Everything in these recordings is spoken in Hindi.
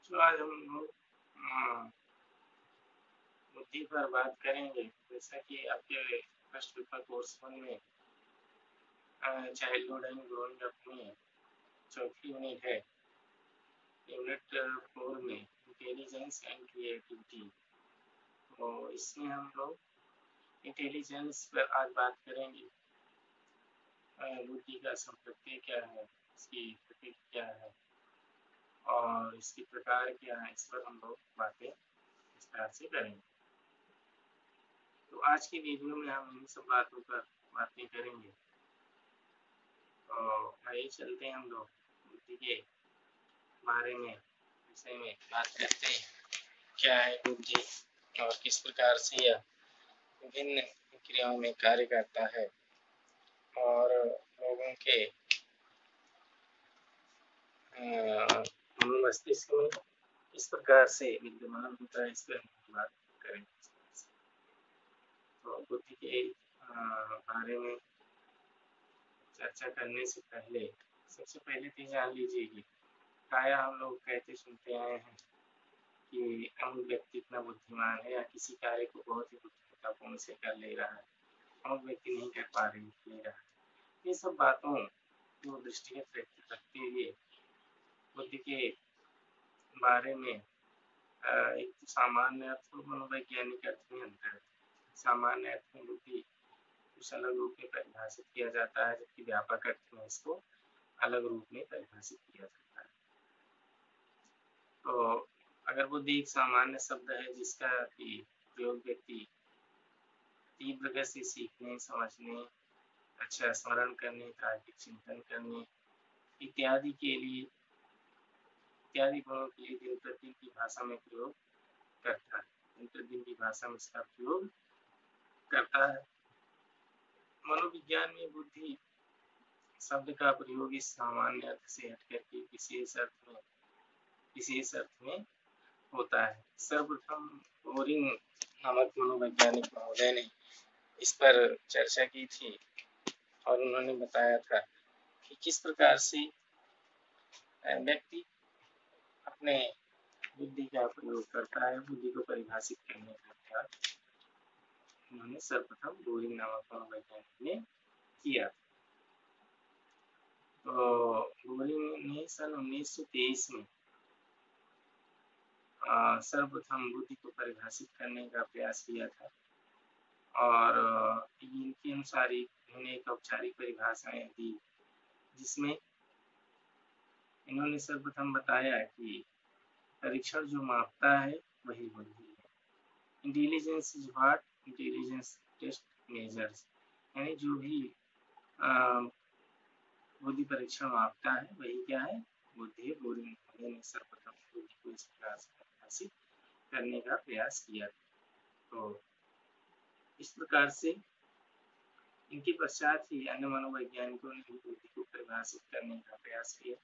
तो आज हम लोग बुद्धि पर बात करेंगे। जैसा कि आपके फर्स्ट पेपर कोर्स 1 में चाइल्डहुड एंड ग्रोइंग अप में चौथी यूनिट है, यूनिट 4 में इंटेलिजेंस एंड क्रिएटिविटी। तो इसमें हम लोग इंटेलिजेंस पर आज बात करेंगे। बुद्धि का संपत्ति क्या है, इसकी प्रकृति क्या है और इसके प्रकार क्या है, इस पर हम लोग बातें विस्तार से करेंगे। तो आज की वीडियो में हम इन सब बातों पर बातें करेंगे। तो आइए चलते हैं, हम लोग बुद्धि के बारे में विषय में बात करते हैं। क्या है बुद्धि और किस प्रकार से यह विभिन्न क्रियाओं में कार्य करता है और लोगों के मस्तिष्क में किस प्रकार से विद्यमान होता है, इस पर बात करेंगे। तो बुद्धि के बारे में चर्चा करने से पहले सबसे पहले तो जान लीजिए कि प्रायः हम लोग कहते सुनते आए हैं कि अमुक व्यक्ति इतना बुद्धिमान है या किसी कार्य को बहुत ही बुद्धिमत्तापूर्ण से कर ले रहा है, अमुक व्यक्ति नहीं कर पा रहा है। ये सब बातों को दृष्टिगत रखते हुए बुद्धि के बारे में एक सामान्य अर्थ और मनोवैज्ञानिक अर्थ में अंतर है। सामान्य अर्थ में बुद्धि कुछ अलग रूप में परिभाषित किया जाता है, जबकि व्यापक अर्थ में इसको अलग रूप में परिभाषित किया जाता है। तो अगर बुद्धि एक सामान्य शब्द है जिसका प्रयोग व्यक्ति तीव्र गति से सीखने, समझने, अच्छा स्मरण करने, तार्किक चिंतन करने इत्यादि गुणों के लिए दिन प्रतिदिन की भाषा में प्रयोग करता है। दिन प्रतिदिन की भाषा में इसका प्रयोग करता है। मनोविज्ञान में बुद्धि शब्द का प्रयोग इस सामान्य अर्थ से हटकर के विशेष अर्थ में होता है। सर्वप्रथम बोरिंग नामक मनोवैज्ञानिक महोदय ने इस पर चर्चा की थी और उन्होंने बताया था कि किस प्रकार से व्यक्ति अपने बुद्धि का प्रयोग करता है। बुद्धि को परिभाषित करने का प्रयास उन्होंने सर्वप्रथम बोरिंग नामक मनोवैज्ञानिक ने किया। तो बोरिंग ने सन 1923 में सर्वप्रथम बुद्धि को परिभाषित करने का प्रयास किया था और इनके अनुसार इन्होंने एक औपचारिक परिभाषाएं दी, जिसमें इन्होंने सर्वप्रथम बताया कि परीक्षण जो मापता है वही बुद्धि है। Intelligence is what intelligence test measures, यानी जो भी बुद्धि परीक्षण मापता है वही क्या है, बुद्धि। बोरिंग ने सर्वप्रथम बुद्धि को इस प्रकार से परिभाषित करने का प्रयास किया। तो इस प्रकार से इनके पश्चात ही अन्य मनोवैज्ञानिकों ने भी बुद्धि को परिभाषित करने का प्रयास किया।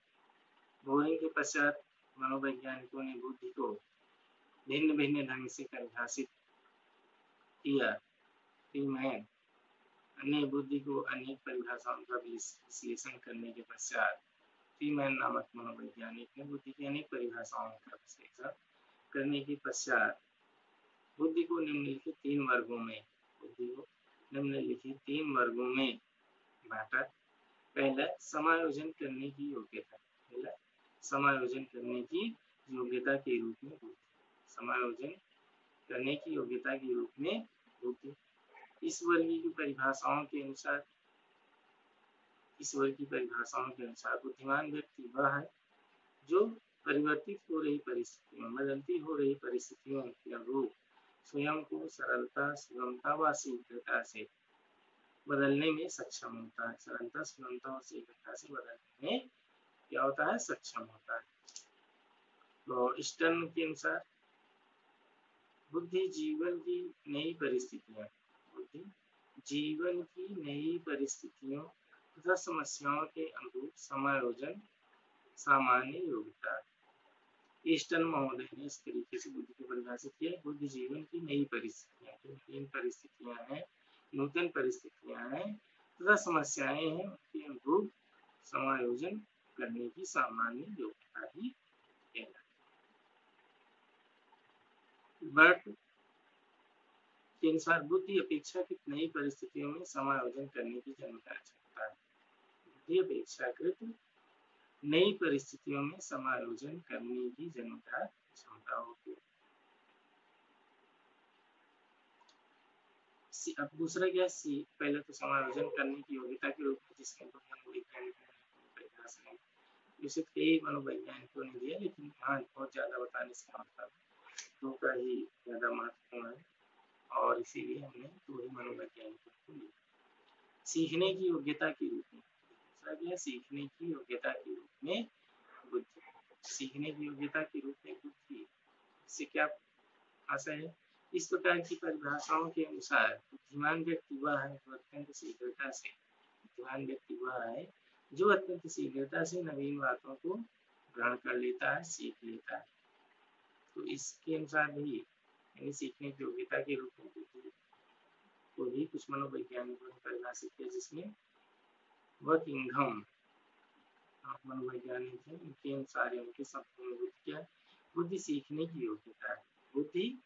बोरिंग के पश्चात मनोवैज्ञानिकों ने बुद्धि को भिन्न भिन्न ढंग से परिभाषित किया। अन्य बुद्धि को अनेक परिभाषाओं का विश्लेषण करने के पश्चात फ्रीमैन नामक मनोवैज्ञानिक ने बुद्धि की अनेक परिभाषाओं का विश्लेषण करने के पश्चात बुद्धि को निम्नलिखित तीन वर्गों में बांटा। पहला, समायोजन करने की योग्यता। समायोजन करने की योग्यता के रूप में बुद्धि। समायोजन करने की योग्यता के रूप में बुद्धि। इस वर्ग की परिभाषाओं के अनुसार बुद्धिमान व्यक्ति वह है जो बदलती हो रही परिस्थितियों के अनुरूप स्वयं को सरलता, सुगमता व शीघ्रता से बदलने में सक्षम होता है। सरलता, सुगमता और शीघ्रता से बदलने में क्या होता है, सक्षम होता है। तो स्टर्न के अनुसार बुद्धि जीवन की नई परिस्थितियों तथा समस्याओं के अनुरूप समायोजन सामान्य योग्यता। ईस्टर्न महोदय ने इस तरीके से बुद्धि को परिभाषित किया। बुद्धि जीवन की नई परिस्थितियां हैं, नूतन परिस्थितियां हैं तथा समस्याएं हैं, उनके अनुरूप समायोजन करने की सामान्य योग्यता ही कहलाती है। बर्ट के अनुसार बुद्धि अपेक्षाकृत नई परिस्थितियों में समायोजन करने की जन्मता क्षमता है। बुद्धि अपेक्षाकृत नई परिस्थितियों में समायोजन करने की जन्मता क्षमता होती है। अब दूसरा क्या सी, पहले तो समायोजन करने की योग्यता के रूप में जिसके परिभाषा इसे कई मनोवैज्ञानिकों ने दिया, लेकिन हाँ बहुत ज्यादा बताने से मतलब दो का ही ज्यादा महत्वपूर्ण है और इसीलिए हमने दो ही मनोवैज्ञानिकों को लिया। सीखने की योग्यता के रूप में दूसरा क्या, सीखने की योग्यता के रूप में बुद्धि। सीखने की योग्यता के रूप में बुद्धि, इससे क्या आशा है, इस प्रकार की परिभाषाओं के अनुसार बुद्धिमान व्यक्ति वह है जो अत्यंत शीघ्रता से बुद्धिमान व्यक्ति वह है जो अत्यंत शीघ्रता से नवीन बातों को ग्रहण कर लेता है, सीख लेता है। तो इसके अनुसार भी यानी सीखने की योग्यता के रूप में बुद्धि को भी कुछ मनोवैज्ञानिकों ने परिभाषित किया, जिसमें वह किंघम मनोवैज्ञानिक है, उनके अनुसार उनके शब्दों में बुद्धि क्या है, बुद्धि सीखने की योग्यता है। बुद्धि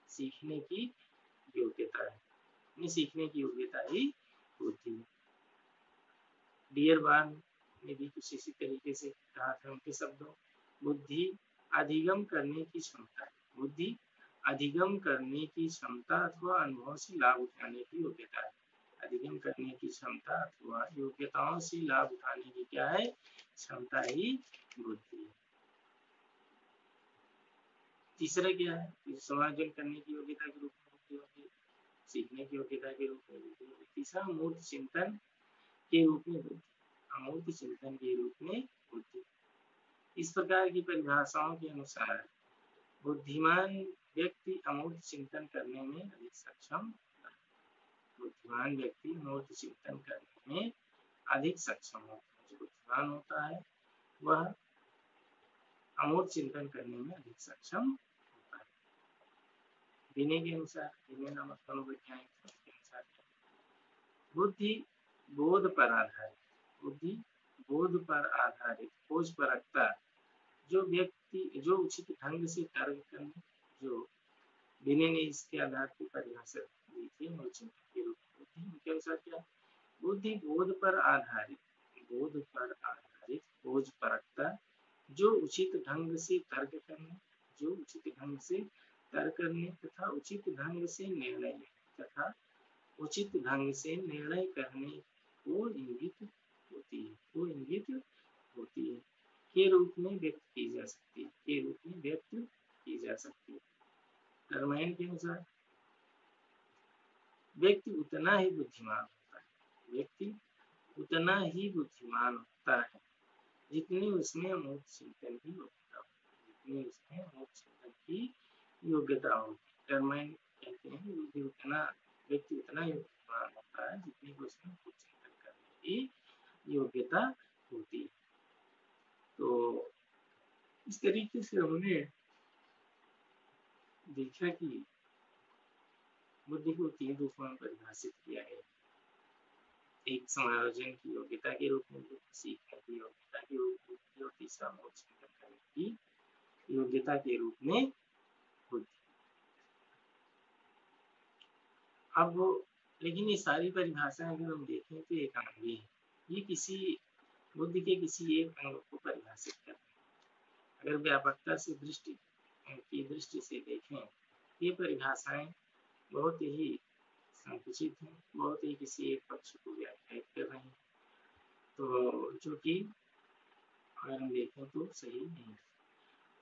सीखने की योग्यता है, सीखने की योग्यता ही बुद्धि। डियरबार्न ने भी कुछ इसी तरीके से कहा था उनके शब्दों, बुद्धि अधिगम करने की क्षमता है। बुद्धि अधिगम करने की क्षमता अथवा अनुभव से लाभ उठाने की योग्यता है। अधिगम करने की क्षमता अथवा योग्यताओं से लाभ उठाने की क्या है, क्षमता ही बुद्धि है। तीसरा क्या है, समायोजन करने की योग्यता के रूप में बुद्धि होती है, सीखने की योग्यता के रूप में बुद्धि होती है। तीसरा मूर्त चिंतन के रूप में बुद्धि, अमूर्त चिंतन के रूप में बुद्धि। इस प्रकार की परिभाषाओं के अनुसार बुद्धिमान व्यक्ति अमूर्त चिंतन करने में अधिक सक्षम, बुद्धिमान व्यक्ति अमूर्त चिंतन करने में अधिक सक्षम होता है। जो बुद्धिमान होता है वह अमूर्त चिंतन करने में अधिक सक्षम होता है। बिने के अनुसार, बिने नामक मनोवैज्ञानिक के अनुसार बुद्धि बोध पर आधारित, बुद्धि बोध पर आधारित खोज परकता जो व्यक्ति जो उचित ढंग से कार्य करने, जो बिने ने इसके आधार पर परिभाषा दी थी चिंतन के रूप में बुद्धि, उनके अनुसार क्या, बुद्धि बोध पर आधारित, बोध पर आधारित खोज परकता जो उचित ढंग से तर्क करने, जो उचित ढंग से तर्क करने तथा उचित ढंग से निर्णय लेने तथा उचित ढंग से निर्णय करने को इंगित होती है, को इंगित होती है, के रूप में व्यक्त की जा सकती है, के रूप में व्यक्त की जा सकती है। रामायण के अनुसार व्यक्ति उतना ही बुद्धिमान होता है, व्यक्ति उतना ही बुद्धिमान होता है जितनी उसमें अमूर्त चिंतन की योग्यता हो, जितनी उसमें अमूर्त चिंतन की योग्यता होगी। रामायण कहते हैं बुद्धि उतना, व्यक्ति उतना ही बुद्धिमान होता है जितनी उसमें अमूर्त चिंतन करने की योग्यता होती है। तो इस तरीके से हमने देखा कि बुद्धि को तीन रूपों में परिभाषित किया है, एक समायोजन की योग्यता के रूप में, सीखने की योग्यता के रूप में और तीसरा अमूर्त चिंतन करने की योग्यता के रूप में बुद्धि। अब लेकिन ये सारी परिभाषाएं अगर हम देखें तो एकांगी है, ये किसी बुद्धि के किसी एक अंग को परिभाषित करते हैं। अगर व्यापकता से दृष्टि से देखें, ये परिभाषाएं बहुत ही संकुचित है, बहुत ही किसी एक पक्ष को व्याख्यायित कर रहे हैं, तो जो कि अगर हम देखें तो सही नहीं।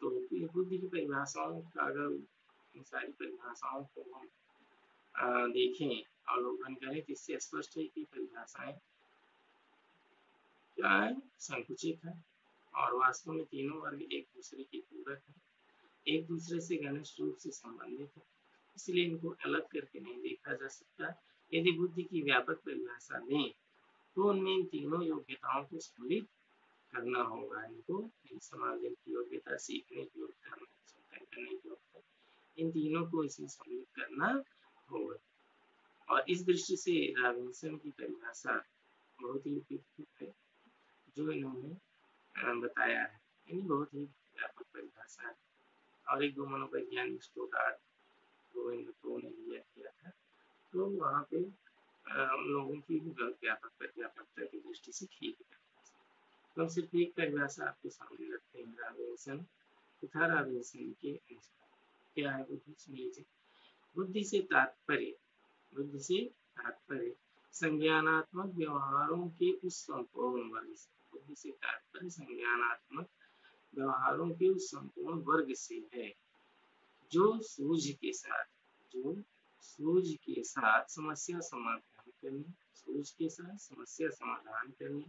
तो बुद्धि की परिभाषाओं का अगर इन सारी परिभाषाओं को हम देखें अवलोकन करें तो इससे स्पष्ट है कि परिभाषाएं क्या है, संकुचित है और वास्तव में तीनों वर्ग एक दूसरे के पूरक है, एक दूसरे से घनिष्ठ रूप से संबंधित है, इसलिए इनको अलग करके नहीं देखा जा सकता। यदि बुद्धि की व्यापक परिभाषा दें तो उनमें इन तीनों योग्यताओं को सम्मिलित करना होगा। इनको समायोजन की योग्यता, सीखने की योग्यता, चिंतन करने की योग्यता, इन तीनों को इसमें सम्मिलित करना होगा। और इस दृष्टि से रॉबिन्सन की परिभाषा बहुत ही उपयुक्त है जो इन्होंने बताया है, यानी बहुत ही व्यापक परिभाषा है। और एक दो मनोवैज्ञानिक स्टोकार्ट गोविंद को ने लिया किया था, तो वहाँ पे उन लोगों की भी व्यापकता की दृष्टि से ठीक है। तो हम सिर्फ एक परिभाषा आपके सामने रखते हैं रॉबिन्सन तथा रॉबिन्सन के अनुसार। क्या है बुद्धि, सुन लीजिए। बुद्धि से तात्पर्य संज्ञानात्मक व्यवहारों के उस संपूर्ण वर्ग से, बुद्धि से तात्पर्य संज्ञानात्मक व्यवहारों के उस संपूर्ण वर्ग से है जो सूझ के साथ समस्या समाधान करने,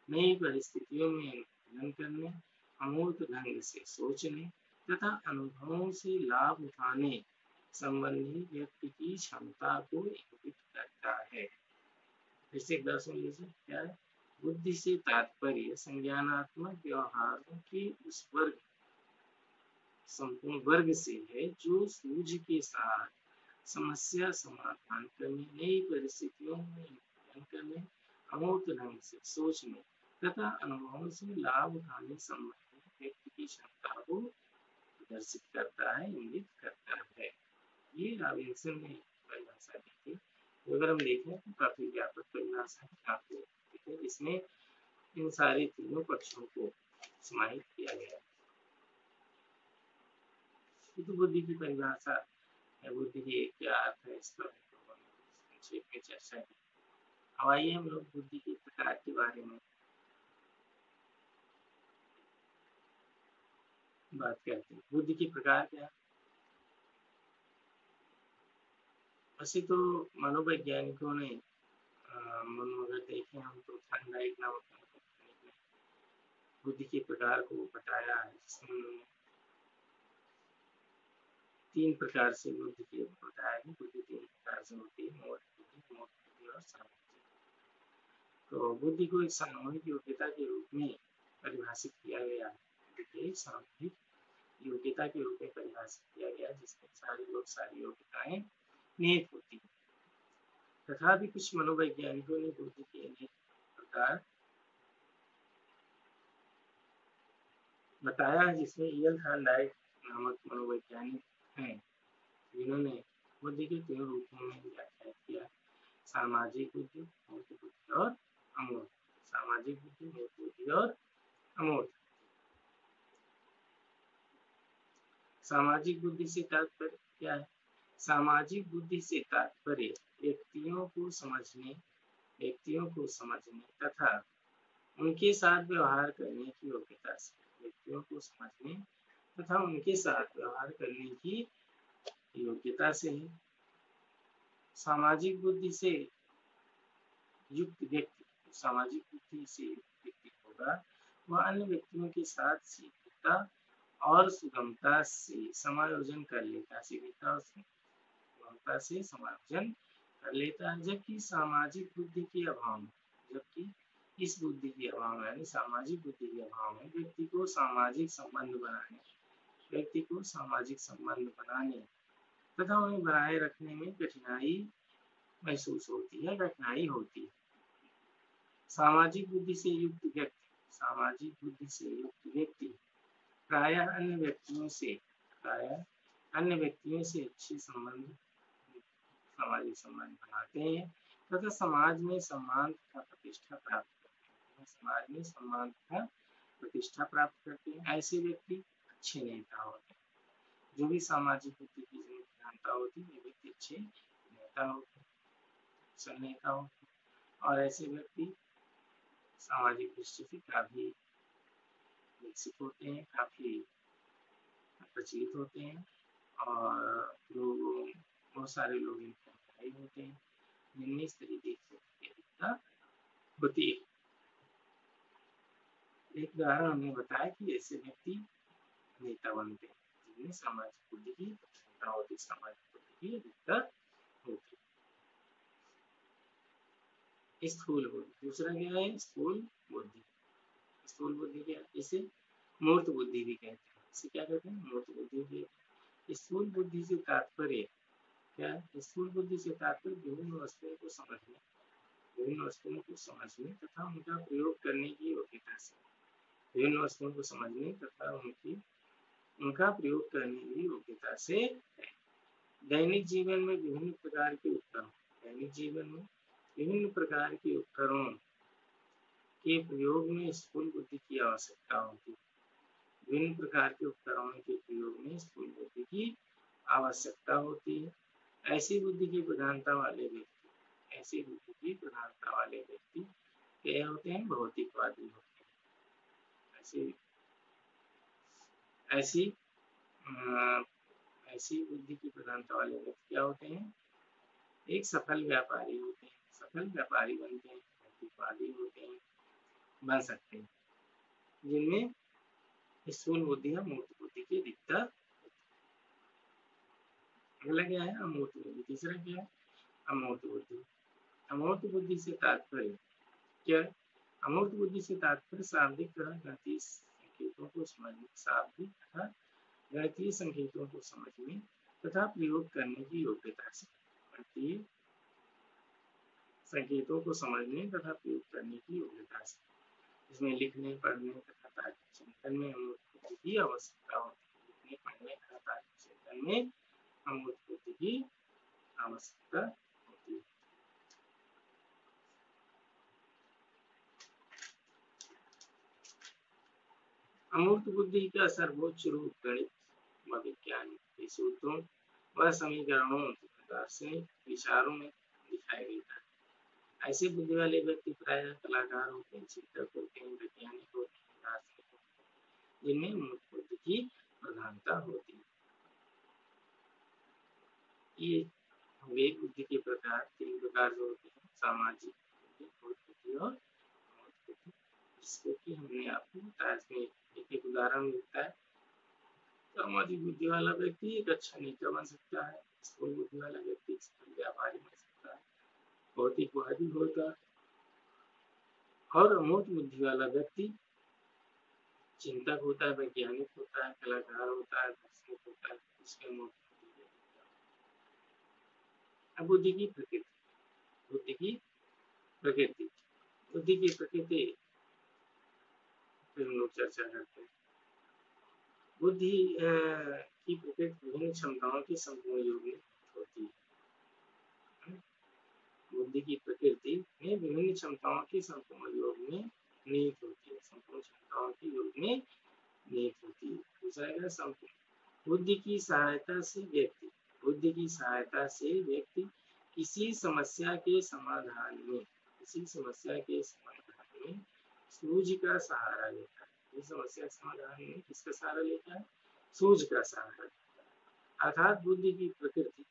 नई परिस्थितियों में अनुकूलन करने, अमूर्त ढंग से सोचने तथा अनुभवों से लाभ उठाने संबंधी व्यक्ति की क्षमता को इंगित करता है। फिर से एक बार सुन लीजिए, क्या है? बुद्धि से तात्पर्य संज्ञानात्मक व्यवहारों के उस संपूर्ण वर्ग से है जो सूझ के साथ समस्या समाधान करने, नई परिस्थितियों में अनुकूलन करने, अमूर्त ढंग से सोचने तथा अनुभवों से लाभ उठाने संबंधी व्यक्ति की क्षमता को प्रदर्शित करता है, इंगित करता है। ये रॉबिन्सन ने परिभाषा दी थी। तो अगर हम देखें तो काफी व्यापक परिभाषा है, काफी है, इसमें इन सारे तीनों पक्षों को समाहित किया गया है। तो बुद्धि की परिभाषा है, बुद्धि की क्या अर्थ है, इस पर संक्षेप में चर्चा की। अब आइए हम लोग बुद्धि के प्रकार के बारे में बात करते हैं। बुद्धि के प्रकार क्या? वैसे तो मनोवैज्ञानिकों ने अगर देखें हम तो थर्नडाइक नामक बुद्धि के प्रकार को बताया है, जिसमें उन्होंने 3 प्रकार से बुद्धि के बताया है। बुद्धि 3 प्रकार से होती है, मूर्त बुद्धि और सामाजिक। तो बुद्धि को एक सामूहिक योग्यता के रूप में परिभाषित किया गया है। बुद्धि सामूहिक योग्यता के रूप में परिभाषित किया गया, जिसमें सारी योग्यताएं निहित होती है। तथापि कुछ मनोवैज्ञानिकों ने बुद्धि के अनेक प्रकार बताया है, जिसमें ईएल थॉर्नडाइक नामक मनोवैज्ञानिक हैं, जिन्होंने बुद्धि के 3 रूपों में व्याख्या किया: सामाजिक बुद्धि, मूर्त बुद्धि और अमूर्त। सामाजिक बुद्धि, मूर्त बुद्धि और अमूर्त। सामाजिक बुद्धि से तात्पर्य क्या है? सामाजिक बुद्धि से तात्पर्य व्यक्तियों को समझने तथा उनके साथ व्यवहार करने की योग्यता से, व्यक्तियों को समझने तथा उनके साथ व्यवहार करने की योग्यता से है। सामाजिक बुद्धि से युक्त व्यक्ति होगा, वह अन्य व्यक्तियों के साथ शीघ्रता और सुगमता से समायोजन कर लेता है, जबकि सामाजिक बुद्धि के अभाव में, यानी सामाजिक बुद्धि के अभाव में व्यक्ति को सामाजिक संबंध बनाने तथा उन्हें बनाए रखने में कठिनाई होती है। सामाजिक बुद्धि से युक्त व्यक्ति प्रायः अन्य व्यक्तियों से अच्छे सामाजिक संबंध बनाते हैं तथा समाज में सम्मान तथा प्रतिष्ठा प्राप्त करते हैं। ऐसे व्यक्ति अच्छे नेता होते हैं। जो भी सामाजिक बुद्धि की जनता होती है, वे व्यक्ति अच्छे नेता होते हैं, और ऐसे व्यक्ति सामाजिक दृष्टि से काफी विकसित होते हैं, काफी प्रचलित होते हैं, और बहुत सारे लोग इनके अनुयायी होते हैं, जिनमें इस तरीके से अधिकता होती है। एक उदाहरण हमने बताया कि ऐसे व्यक्ति नेता बनते हैं जिनमें सामाजिक बुद्धि की अधिकता होती है। स्थूल बुद्धि। दूसरा क्या है? स्थूल बुद्धि क्या है? इसे मूर्त बुद्धि भी कहते हैं। इसे क्या कहते हैं? मूर्त बुद्धि भी। स्थूल बुद्धि से तात्पर्य क्या है? स्थूल बुद्धि से तात्पर्य विभिन्न वस्तुओं को समझने तथा उनका प्रयोग करने की योग्यता से, उनका प्रयोग करने की योग्यता से है। दैनिक जीवन में विभिन्न प्रकार के उपकरण, दैनिक जीवन में विभिन्न प्रकार के उपकरणों के प्रयोग में स्थूल बुद्धि की आवश्यकता होती है। विभिन्न प्रकार के उपकरणों के प्रयोग में स्थूल बुद्धि की आवश्यकता होती है। ऐसी बुद्धि की प्रधानता वाले व्यक्ति, ऐसी बुद्धि की प्रधानता वाले व्यक्ति क्या होते हैं? भौतिकवादी होते हैं। ऐसी ऐसी बुद्धि की प्रधानता वाले व्यक्ति क्या होते हैं? एक सफल व्यापारी होते हैं, सफल व्यापारी बनते हैं, भौतिकवादी होते हैं, बन सकते हैं, जिनमें स्थूल बुद्धि या मूर्त बुद्धि की अधिकता। अगला क्या है? अमूर्त बुद्धि। तीसरा क्या है? अमूर्त बुद्धि। अमूर्त बुद्धि से तात्पर्य क्या है? अमूर्त बुद्धि से तात्पर्य शाब्दिक तथा गणितीय संकेतों को समझने, शाब्दिक तथा गणितीय संकेतों को समझने तथा प्रयोग करने की योग्यता से, गणितीय संकेतों को समझने तथा प्रयोग करने की योग्यता से, इसमें लिखने, पढ़ने तथा तार्किक चिंतन में अमूर्त बुद्धि की आवश्यकता होती है। लिखने, पढ़ने तथा तार्किक चिंतन में अमूर्त बुद्धि की आवश्यकता होती है। अमूर्त बुद्धि का सर्वोच्च रूप गणित व विज्ञान के सूत्रों व समीकरणों तथा दार्शनिक विचारों में दिखाई देता है। ऐसे बुद्धि वाले व्यक्ति प्रायः कलाकार होते हैं, चिंतक होते हैं, वैज्ञानिक होते हैं, दार्शनिक होते हैं, जिनमें अमूर्त बुद्धि की प्रधानता होती है। ये विवेक बुद्धि के प्रकार, 3 प्रकार जो होते हैं: सामाजिक बुद्धि, भौत बुद्धि और अमूर्त बुद्धि, जिसको कि हमने आपको बताया। इसमें एक उदाहरण मिलता है। सामाजिक बुद्धि वाला व्यक्ति एक अच्छा नेता बन सकता है, स्थूल बुद्धि वाला व्यक्ति सफल व्यापारी बन सकता है, भौतिकवादी होता है, और अमूर्त बुद्धि वाला व्यक्ति चिंतक होता है, वैज्ञानिक होता है, कलाकार होता है, दार्शनिक होता है। इसके अमूर्त बुद्धि। अब बुद्धि की प्रकृति, बुद्धि की प्रकृति, बुद्धि की प्रकृति फिर हम लोग चर्चा करते हैं। बुद्धि की प्रकृति विभिन्न क्षमताओं की संपूर्ण योग में होती है। बुद्धि की प्रकृति में विभिन्न क्षमताओं की संपूर्ण योग में निहित होती है, संपूर्ण क्षमताओं की योग में निहित होती है। दूसरा संपूर्ण बुद्धि की सहायता से व्यक्ति, बुद्धि की सहायता से व्यक्ति किसी समस्या के समाधान में, किसी समस्या के समाधान में सूझ का सहारा लेता है। इस समस्या के समाधान में किसका सहारा लेता है? सूझ का सहारा लेता है। अर्थात बुद्धि की प्रकृति,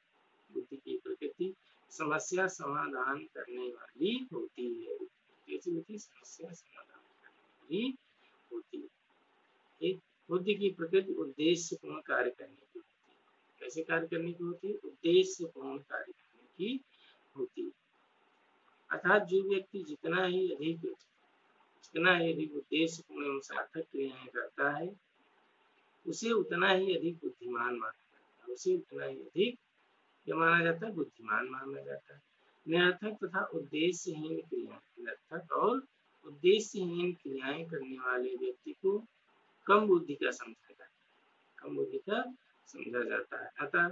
बुद्धि की प्रकृति समस्या समाधान करने वाली होती है। कैसी होती है? समस्या समाधान करने वाली होती है। एक बुद्धि की प्रकृति उद्देश्यपूर्ण कार्य करने की होती है। कैसे कार्य करने की होती है? उद्देश्यपूर्ण कार्य करने की होती है। अर्थात जो व्यक्ति जितना ही अधिक उद्देश्यपूर्ण एवं सार्थक क्रियाएं करता है, उसे उतना ही अधिक बुद्धिमान माना जाता है। उसे उतना ही अधिक क्या माना जाता है? बुद्धिमान माना जाता है। निरर्थक तथा उद्देश्यहीन क्रियाएं, निरर्थक और उद्देश्यहीन क्रियाएं करने वाले व्यक्ति को कम बुद्धि का समझा जाता है, कम बुद्धि का समझा जाता है। अतः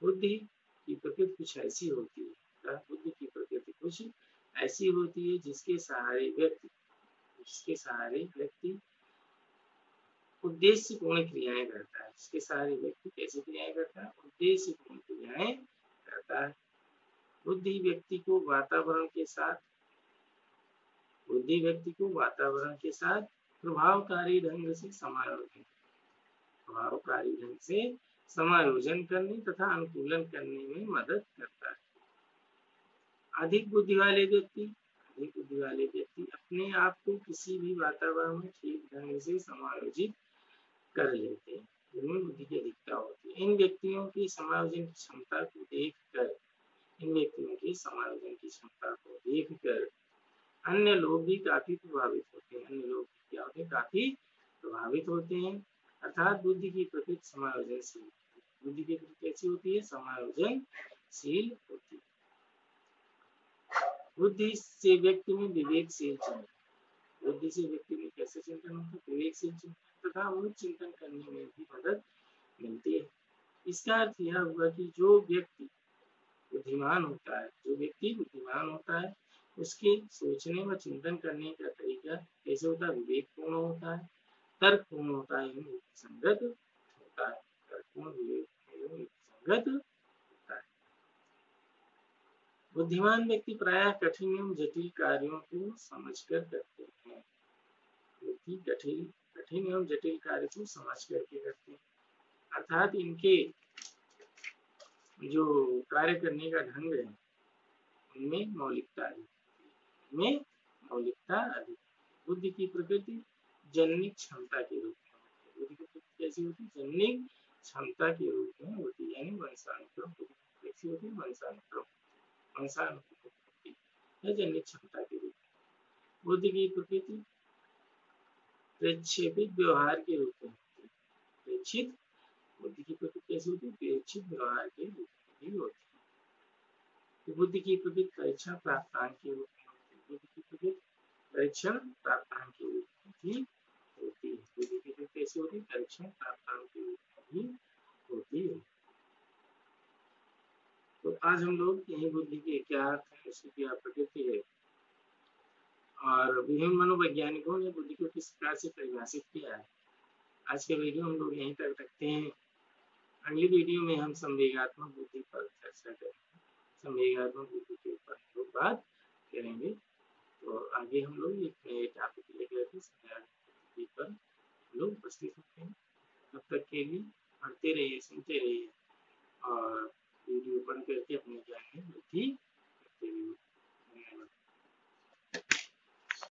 बुद्धि की प्रकृति कुछ ऐसी होती है, बुद्धि की प्रकृति कुछ ऐसी होती है जिसके सहारे व्यक्ति उद्देश्यपूर्ण क्रियाएं करता है। जिसके सहारे व्यक्ति कैसी क्रियाएं करता है? उद्देश्यपूर्ण क्रियाएं करता है। बुद्धि व्यक्ति को वातावरण के साथ प्रभावकारी ढंग से समायोजन करने तथा अनुकूलन करने में मदद करता है। अधिक बुद्धि वाले व्यक्ति अपने आप को किसी भी वातावरण में ठीक ढंग से समायोजित कर लेते हैं, जिनमें बुद्धि की अधिकता होती है। इन व्यक्तियों की समायोजन की क्षमता को देखकर अन्य लोग भी काफी प्रभावित होते हैं। अर्थात बुद्धि की प्रकृति समायोजनशील, बुद्धि की प्रकृति कैसी होती है? समायोजनशील होती है। बुद्धि से व्यक्ति में विवेकशील चिंतन, बुद्धि से व्यक्ति में कैसे चिंतन होता है? विवेकशील चिंतन तथा उचित चिंतन करने में भी मदद मिलती है। इसका अर्थ यह हुआ कि जो व्यक्ति बुद्धिमान होता है उसके सोचने व चिंतन करने का तरीका कैसे होता है, विवेकपूर्ण होता है, तर्कपूर्ण होता है, संगत होता है, तर्कपूर्ण विवेक संगत होता है। बुद्धिमान व्यक्ति प्रायः कठिन एवं जटिल कार्यों को समझकर करते हैं। व्यक्ति कठिन एवं जटिल कार्य को समझ करके करते हैं, अर्थात इनके जो कार्य करने का ढंग है उनमें मौलिकता अधिक। बुद्धि की प्रकृति जननिक क्षमता के रूप में होती है। बुद्धि की प्रकृति कैसी होती है, जननिक क्षमता के रूप में होती है, यानी वंशानुक्रम। कैसी होती है, वंशानुक्रम या जननिक क्षमता के रूप में। बुद्धि की प्रकृति प्रेक्षेपित व्यवहार के रूप में होती है। प्रेक्षित बुद्धि की प्रकृति कैसी होती है, प्रेक्षित व्यवहार के रूप में होती है। तो बुद्धि की प्रकृति परीक्षण प्राप्तांक के रूप में होती है। बुद्धि की प्रकृति परीक्षण प्राप्तांक के रूप में भी होती है। बुद्धि की प्रकृति कैसी होती है, परीक्षण प्राप्तांक के रूप में भी होती है। तो आज हम लोग यही बुद्धि के क्या अर्थ है, उसकी क्या प्रकृति है और विभिन्न मनोवैज्ञानिकों ने बुद्धि को किस प्रकार से परिभाषित किया है। आज के वीडियो हम लोग यहीं तक रखते हैं। अगली वीडियो में हम संवेगात्मक बुद्धि पर चर्चा करेंगे। संवेगात्मक बुद्धि के ऊपर हम लोग बात करेंगे। तो आगे हम लोग एक नए टॉपिक लेकर के संवेगात्मक बुद्धि पर लोग उपस्थित होते हैं। तब तक के लिए पढ़ते रहिए, सुनते रहिए और वीडियो बंद करके अपने ज्ञान में वृद्धि